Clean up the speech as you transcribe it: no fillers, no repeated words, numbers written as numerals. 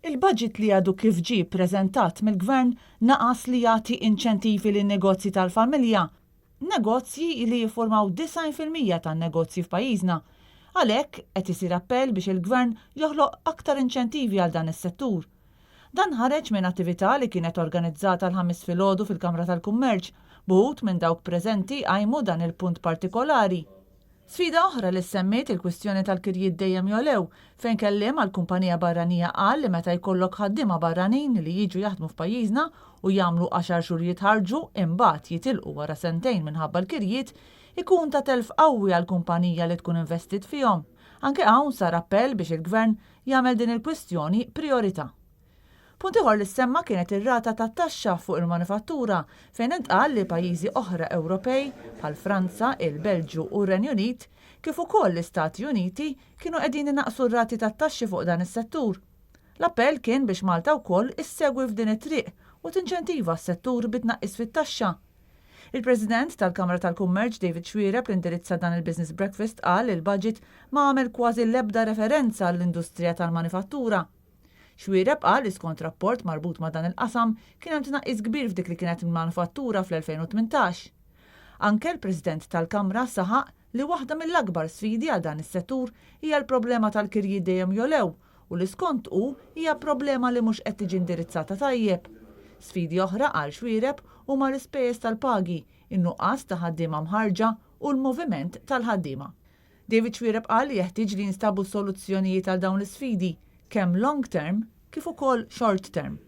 Il-budget li għadu kif ġie ppreżentat mill-Gvern naqas li jagħti inċentivi lin-negozji tal-familja, negozji li jiffurmaw 90% tan-negozji f'pajjiżna. Għalhekk qed isir appell biex il-Gvern joħloq aktar inċentivi għal dan is-settur. Dan ħareġ minn attività li kienet organizzata l-ħamis filgħodu fil-Kamra tal-Kummerċ, buħut minn dawk preżenti qajmu dan il-punt partikolari. Sfida oħra li semmejt il-kwistjoni tal-kirjiet dejjem jolew fejn kelliem għal kumpanija barranija qal li meta jkollok ħaddiema barranin li jiġu jaħdmu f'pajjiżna u jagħmlu 10 xhur jitħarġu imbagħad jitilqu wara sentejn minħabba l-kirjiet ikun ta' telf qawwi għall kumpanija li tkun investit fihom. Anke hawn sar appell biex il-Gvern jagħmel din il-kwistjoni priorità. Punt ieħor li semma kienet ir-rata tat-taxxa fuq il-manifattura fejn intqal li pajjiżi oħra Ewropej bħal Franza, il-Belġju u r-Renju Unit kif ukoll l-Istati Uniti kienu qegħdin inaqsu r-rati tat-taxxi fuq dan is-settur. L-appell kien biex Malta wkoll issegwi f'din it-triq u tinċentiva s-settur bit-tnaqqis fit-taxxa. Il-President tal-Kamra tal-Kummerċ David Xwiereb li indirizza dan il-Business Breakfast qal li l-budget ma għamel kważi l-ebda referenza għall-industrija tal-manifattura. Xwiereb qal li skont rapport marbut ma' dan il-qasam kien hemm tnaqqis kbir f'dik li kienet il-manifattura fl-2018. Anke l-President tal-Kamra saħaq li waħda mill-akbar sfidi għal dan is-settur hija l-problema tal-kirji dejjem jolew u li skont hu hija problema li mhux qed tiġi indirizzata tajjeb. Sfidi oħra qal Xwiereb huma l-ispejjeż tal-pagi, in-nuqqas ta' ħaddiema mħarġa u l-moviment tal-ħaddiema. David Xwiereb qal li jeħtieġ li jinstabu soluzzjonijiet għal dawn l-isfidi kemm long term kif ukoll short term.